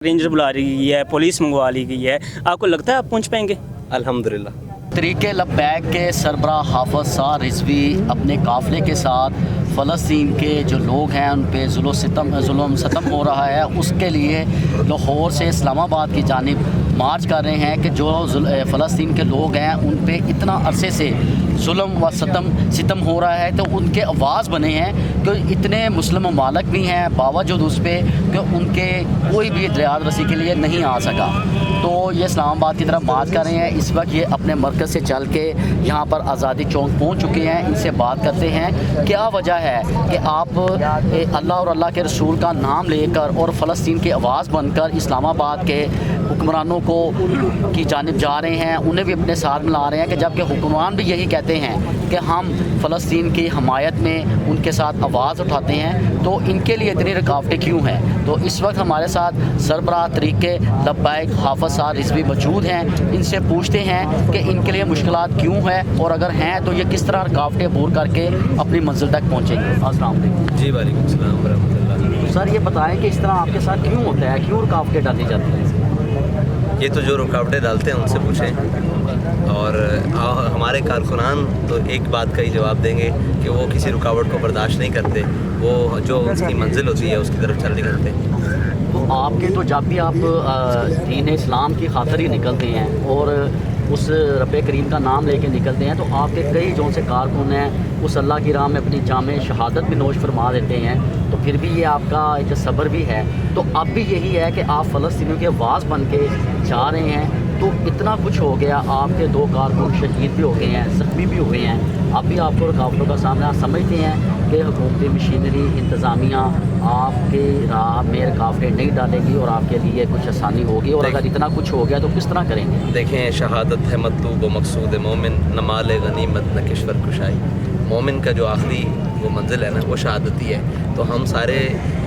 Ranger बुला रही है, पुलिस मंगवा ली गई है, आपको लगता है आप पहुंच पाएंगे? अल्हम्दुलिल्लाह। तहरीक लब्बैक के सरबराह हाफ़िज़ साद रिज़वी अपने काफ़िले के साथ फ़लस्तीन के जो लोग हैं उन पे जुल्म सतम हो रहा है, उसके लिए लाहौर से इस्लामाबाद की जानिब मार्च कर रहे हैं कि जो फ़लस्तीन के लोग हैं उन पे इतना अरसे से जुल्म व सितम हो रहा है, तो उनके आवाज़ बने हैं कि इतने मुस्लिम ममालिक भी हैं, बावजूद उस पर कि उनके कोई भी दरियाद रसी के लिए नहीं आ सका। तो ये इस्लामाबाद की तरफ मार्च कर रहे हैं। इस वक्त ये अपने मरकज़ से चल के यहाँ पर आज़ादी चौक पहुँच चुके हैं। इनसे बात करते हैं क्या वजह है कि आप अल्लाह और अल्लाह के रसूल का नाम लेकर और फ़लस्तीन की आवाज़ बनकर इस्लामाबाद के हुक्मरानों को की जानिब जा रहे हैं, उन्हें भी अपने साथ मिला रहे हैं कि जबकि हुक्मरान भी यही कहते हैं कि हम फ़लस्तीन की हमायत में उनके साथ आवाज़ उठाते हैं, तो इनके लिए इतनी रुकावटें क्यों हैं। तो इस वक्त हमारे साथ सरबराह तहरीक लब्बैक हाफ़िज़ साद रिज़वी मौजूद हैं। इनसे पूछते हैं कि इनके लिए मुश्किलात क्यों है और अगर हैं तो ये किस तरह रुकावटें दूर करके अपनी मंजिल तक पहुँचेंगे। अस्सलाम वालेकुम। जी वालेकुम सलाम व रहमतुल्लाह। सर ये बताएं कि इस तरह आपके साथ क्यों होता है, क्यों रुकावटें डाली जाती हैं? ये तो जो रुकावटें डालते हैं उनसे पूछें, और हमारे कारकुनान तो एक बात का ही जवाब देंगे कि वो किसी रुकावट को बर्दाश्त नहीं करते, वो जो उसकी मंजिल होती है उसकी तरफ चल निकलते हैं। तो आपके तो जब भी आप दीन इस्लाम की खातिर ही निकलते हैं और उस रब करीम का नाम लेके निकलते हैं, तो आपके कई जो से कारकुन हैं उस अल्लाह की राह में अपनी जामे शहादत भी नोश फरमा देते हैं, तो फिर भी ये आपका एक सब्र भी है। तो अब भी यही है कि आप फ़लस्तीनियों के आवाज़ बन के जा रहे हैं, तो इतना कुछ हो गया, आपके 2 कारकुन शहीद भी हो गए हैं, ज़ख्मी भी हुए हैं, अब भी आपको रुकावटों का सामना समझते हैं कि हुकूमती मशीनरी इंतज़ामिया आपके राह में रुकावटें नहीं डालेगी और आपके लिए कुछ आसानी होगी, और अगर इतना कुछ हो गया तो किस तरह करेंगे? देखें, शहादत है मतलूब व मकसूद मोमिन, न माल गनीमत न किश्वर कुशाई। मोमिन का जो आखिरी वो मंजिल है ना, वो शहादत ही है। तो हम सारे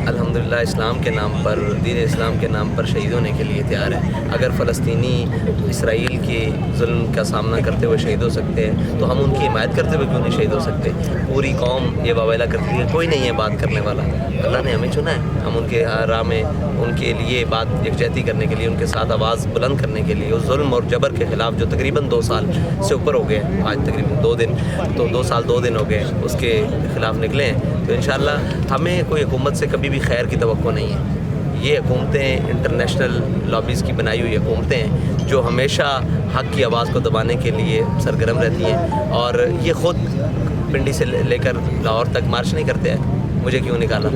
अल्हम्दुलिल्लाह इस्लाम के नाम पर, दीन इस्लाम के नाम पर शहीद होने के लिए तैयार हैं। अगर फ़लस्तीनी इसराइल के जुल्म का सामना करते हुए शहीद हो सकते हैं, तो हम उनकी हिमायत करते हुए क्यों नहीं शहीद हो सकते? पूरी कौम ये वावेला करती है, कोई नहीं है बात करने वाला, अल्लाह ने हमें चुना है। हम उनके राह में उनके लिए बात यकजहती करने के लिए, उनके साथ आवाज़ बुलंद करने के लिए, उस जुल्म और जबर के ख़िलाफ़ जो तकरीबन 2 साल से ऊपर हो गए हैं, आज तकरीबन 2 दिन, तो 2 साल 2 दिन हो गए, उसके ख़िलाफ़ निकले हैं। तो इंशाअल्लाह हमें कोई हुकूमत से कभी भी खैर की तवक्को नहीं है। ये हुकूमतें इंटरनेशनल लॉबीज़ की बनाई हुई हुकूमतें हैं जो हमेशा हक़ की आवाज़ को दबाने के लिए सरगर्म रहती हैं, और ये ख़ुद पिंडी से लेकर लाहौर तक मार्च नहीं करते हैं। मुझे क्यों निकाला?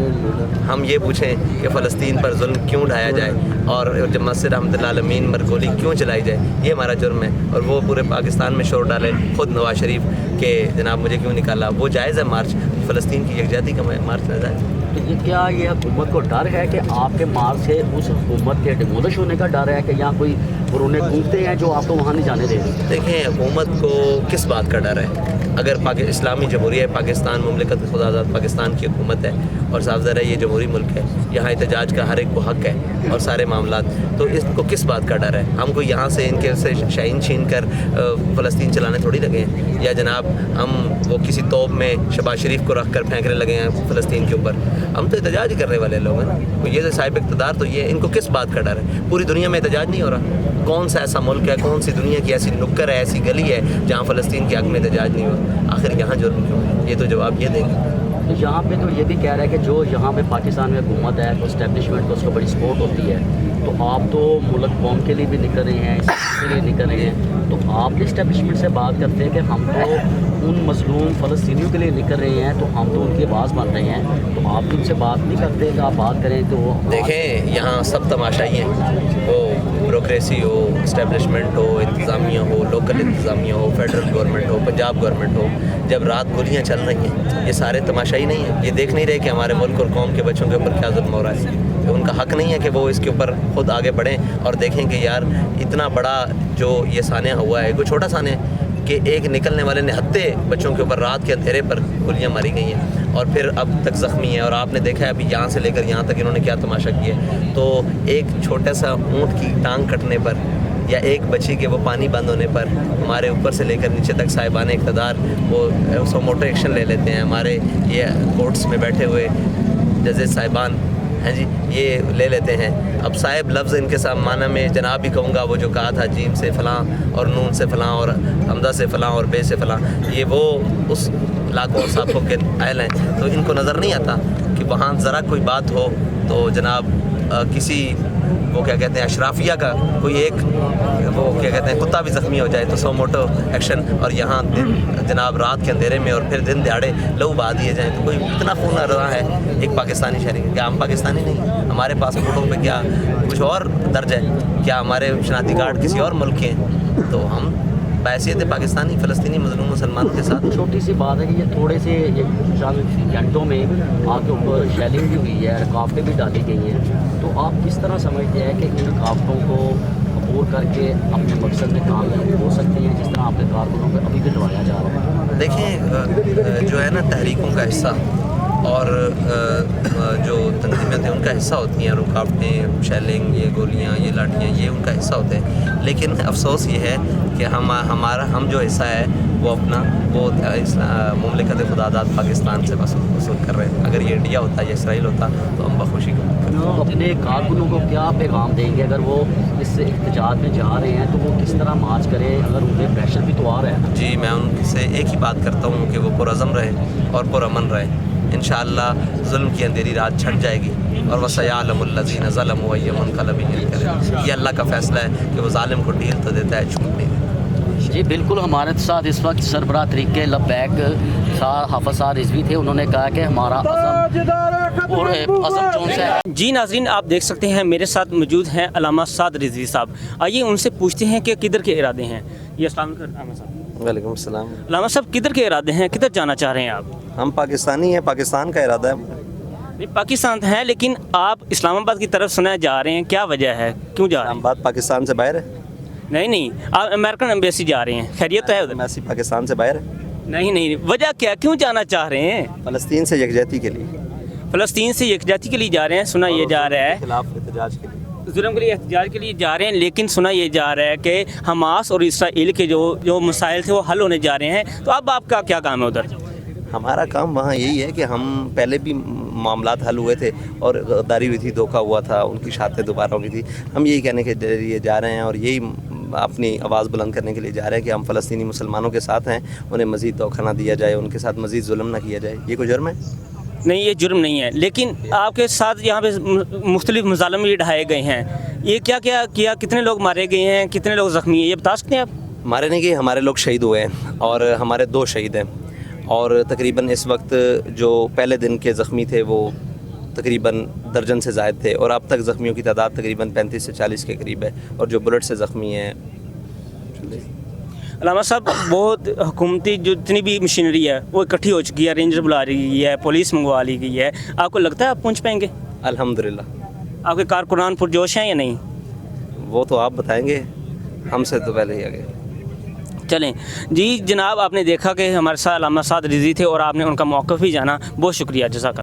हम ये पूछें कि फ़लस्तीन पर जुल्म क्यों ढाया जाए और जब मस्जिद रहमतुल्लाह अलमीन मरगोली क्यों चलाई जाए, ये हमारा जुर्म है। और वो पूरे पाकिस्तान में शोर डाले ख़ुद नवाज शरीफ के जनाब मुझे क्यों निकाला। वो जायज़ है मार्च, फ़लस्तीन की यकजहती का मार्च न जाए। तो ये क्या ये हुकूमत को डर है कि आपके मार्च से उस हुकूमत के डिमोलिश होने का डर है कि यहाँ कोई पुराने कूदते हैं जो आपको वहाँ नहीं जाने दे रहे? देखें, हुकूमत को किस बात का डर है? अगर इस्लामी जमहूरिया पाकिस्तान मुमलिकत खुदा आज़ाद पाकिस्तान की हुकूमत है और साफ ज़रा ये जमहूरी मुल्क है, यहाँ एहतजाज का हर एक को हक़ है और सारे मामलात, तो इसको किस बात का डर है? हमको यहाँ से इनके से शाइन छीन कर फ़लस्तीन चलाने थोड़ी लगे हैं, या जनाब हम वो किसी तोप में शहबाज शरीफ को रख कर फेंकने लगे हैं फ़लस्तीन के ऊपर। हम तो एहतजाज ही करने वाले लोग हैं। तो ये जो साहिब इक़्तिदार, तो ये इनको किस बात का डर है? पूरी दुनिया में एहतजाज नहीं हो रहा। कौन सा ऐसा मुल्क है, कौन सी दुनिया की ऐसी नुक्कड़ है, ऐसी गली है जहाँ फ़लस्तीन के हक़ में एहतजाज नहीं हुआ? आखिर यहाँ जुर्म क्यों है? ये तो जवाब ये देंगे। तो यहाँ पे तो ये भी कह रहा है कि जो यहाँ पे पाकिस्तान में हुकूमत है तो इस्टेब्लिशमेंट को उसको बड़ी सपोर्ट होती है, तो आप तो मुल्क कौम के लिए भी निकल रहे हैं, इसके लिए निकल रहे हैं, तो आप भी इस्टेब्लिशमेंट से बात करते हैं कि हम तो उन मजलूम फ़लस्तीनियों के लिए निकल रहे हैं, तो हम तो उनकी आवाज़ बन रहे हैं, तो आप उनसे बात नहीं करते कि आप बात करें तो? देखें, यहाँ सब तमाशा ही है, वो ब्यूरोक्रेसी हो, इस्टेब्लिशमेंट हो, इंतज़ामिया हो, लोकल इंतज़ामिया हो, फेडरल गवर्नमेंट हो, पंजाब गवर्नमेंट हो, जब रात गोलियाँ चल रही हैं, ये सारे तमाशा ही नहीं है। ये देख नहीं रहे कि हमारे मुल्क और कौम के बच्चों के ऊपर क्या जुल्म हो रहा है। तो उनका हक़ नहीं है कि वो इसके ऊपर ख़ुद आगे बढ़ें और देखें कि यार इतना बड़ा जो ये सानिया हुआ है, कोई छोटा सानिया कि एक निकलने वाले निहत्ते बच्चों के ऊपर रात के अंधेरे पर गोलियाँ मारी गई हैं और फिर अब तक ज़ख्मी है। और आपने देखा है अभी यहाँ से लेकर यहाँ तक इन्होंने क्या तमाशा किया है। तो एक छोटा सा ऊँट की टांग कटने पर या एक बच्ची के वो पानी बंद होने पर हमारे ऊपर से लेकर नीचे तक साहिबान इक़्तिदार वो मोटो एक्शन ले लेते हैं। हमारे ये कोर्ट्स में बैठे हुए जजेस साहिबान ہیں جی یہ لے لیتے ہیں. اب صاحب لفظ ان کے ساتھ معنی میں جناب ہی کہوں گا, وہ جو کہا تھا جیم سے فلاں اور نون سے فلاں اور حمزہ سے فلاں اور بے سے فلاں, یہ وہ اس لاکھوں اور صافوں کے اہل ہیں. تو ان کو نظر نہیں آتا کہ وہاں ذرا کوئی بات ہو تو جناب کسی وہ کیا کہتے ہیں اشرافیہ کا کوئی ایک وہ کیا کہتے ہیں کتا بھی زخمی ہو جائے تو سو موٹو ایکشن, اور یہاں جناب رات کے اندھیرے میں اور پھر دن دہاڑے لہو بہا دیے جائیں. تو کوئی اتنا خون رہا ہے ایک پاکستانی شہری, کیا ہم پاکستانی نہیں؟ ہمارے پاسپورٹوں پہ کیا کچھ اور درج ہے؟ کیا ہمارے شناختی کارڈ کسی اور ملک کے ہیں؟ تو ہم بحیثیت پاکستانی فلسطینی مظلوم مسلمانوں کے ساتھ. چھوٹی سی بات ہے کہ یہ تھوڑے سے چند گھنٹوں میں آپ کے اوپر شیلنگ بھی ہوئی ہے, رکاوٹیں بھی ڈالی گئی ہیں, تو آپ کس طرح سمجھتے ہیں کہ ان رکاوٹوں کو عبور کر کے اپنے مقصد میں کامیاب ہو سکتے ہیں جس طرح آپ کے کارکنوں کو ابھی بھی ڈروایا جا رہا ہے؟ دیکھیں جو ہے نا تحریکوں کا حصہ اور جو تنظیمیں ہیں ان کا حصہ ہوتی ہیں, رکاوٹیں, شیلنگ, یہ گولیاں, یہ لاٹھیاں, یہ ان کا حصہ ہوتے ہیں. لیکن افسوس یہ ہے کہ ہم جو حصہ ہے وہ اپنا وہ مملکت خدا داد پاکستان سے وصول کر رہے ہیں. اگر یہ انڈیا ہوتا یا اسرائیل ہوتا تو ہم بخوشی اپنے کارکنوں کو کیا پیغام دیں گے اگر وہ اس احتجاج میں جا رہے ہیں تو وہ کس طرح مارچ کریں اگر انہیں پریشر بھی تو آ رہا ہے؟ جی میں ان سے ایک ہی بات کرتا ہوں کہ وہ پرعزم رہے اور پرامن رہے. انشاءاللہ ظلم کی اندھیری رات چھٹ جائے گی اور وَسَيَعْلَمُ الَّذِينَ ظَلَمُوا أَيَّ مُنقَلَبٍ يَنقَلِبُونَ. یہ اللہ کا فیصلہ ہے کہ وہ ظالم کو ڈھیل تو دیتا ہے, چھوٹ نہیں دیتا. جی بالکل, ہمارے ساتھ اس وقت سربراہ تحریک لبیک حافظ صاد رضوی تھے. انہوں نے کہا کہ ہمارا عزم چون سے ہے. جی ناظرین, آپ دیکھ سکتے ہیں میرے ساتھ موجود ہیں علامہ صاد رضوی صاحب. آئیے ان سے پوچھتے ہیں کہ کدھر کے ارادے ہیں. یہ السلام علیکم علامہ صاحب. وعلیکم السلام. علامہ صاحب کدھر کے ارادے ہیں, کدھر جانا چاہ رہے ہیں آپ؟ ہم پاکستانی ہیں, پاکستان کا ارادہ ہے. نہیں پاکستان ہے لیکن آپ اسلام آباد کی طرف سنا جا رہے ہیں, کیا وجہ ہے, کیوں جا رہے ہیں؟ اسلام آباد پاکستان سے باہر ہے؟ نہیں آپ امریکن ایمبیسی جا رہے ہیں, خیریت ہے ادھر؟ ایمبیسی پاکستان سے باہر ہے. نہیں وجہ کیا, کیوں جانا چاہ رہے ہیں؟ فلسطین سے یکجہتی کے لیے. فلسطین سے یکجہتی کے لیے جا رہے ہیں, سنا یہ جا رہا ہے خلاف احتجاج کے لیے, ظلم کے لیے احتجاج کے لیے جا رہے ہیں. لیکن سنا یہ جا رہا ہے کہ حماس اور اسرائیل کے جو مسائل تھے وہ حل ہونے جا رہے ہیں. تو اب آپ کا کیا کام ہے ادھر؟ ہمارا کام وہاں یہی ہے کہ ہم پہلے بھی معاملات حل ہوئے تھے اور غداری ہوئی تھی, دھوکہ ہوا تھا, ان کی شاتیں دوبارہ ہو گئی تھی. ہم یہی کہنے کے لیے جا رہے ہیں اور یہی اپنی آواز بلند کرنے کے لیے جا رہے ہیں کہ ہم فلسطینی مسلمانوں کے ساتھ ہیں, انہیں مزید دھوکہ نہ دیا جائے, ان کے ساتھ مزید ظلم نہ کیا جائے. یہ کوئی جرم ہے؟ نہیں یہ جرم نہیں ہے, لیکن آپ کے ساتھ یہاں پہ مختلف مظالم بھی ڈھائے گئے ہیں. یہ کیا کیا, کتنے لوگ مارے گئے ہیں, کتنے لوگ زخمی ہیں, یہ بتا سکتے ہیں آپ؟ مارے نہیں گئے, ہمارے لوگ شہید ہوئے ہیں اور ہمارے 2 شہید ہیں. اور تقریباً اس وقت جو پہلے دن کے زخمی تھے وہ تقریباً درجن سے زائد تھے اور اب تک زخمیوں کی تعداد تقریباً 35 سے 40 کے قریب ہے. اور جو بلٹ سے زخمی ہیں. علامہ صاحب بہت حکومتی جو جتنی بھی مشینری ہے وہ اکٹھی ہو چکی ہے, رینجر بلا رہی ہے, پولیس منگوا لی گئی ہے. آپ کو لگتا ہے آپ پہنچ پائیں گے؟ الحمدللہ. آپ کے کارکنان پرجوش ہیں یا نہیں؟ وہ تو آپ بتائیں گے, ہم سے تو پہلے ہی آگے. چلیں جی جناب, آپ نے دیکھا کہ ہمارے ساتھ علامہ صاد رضوی تھے اور آپ نے ان کا موقف بھی جانا. بہت شکریہ, جزاک اللہ.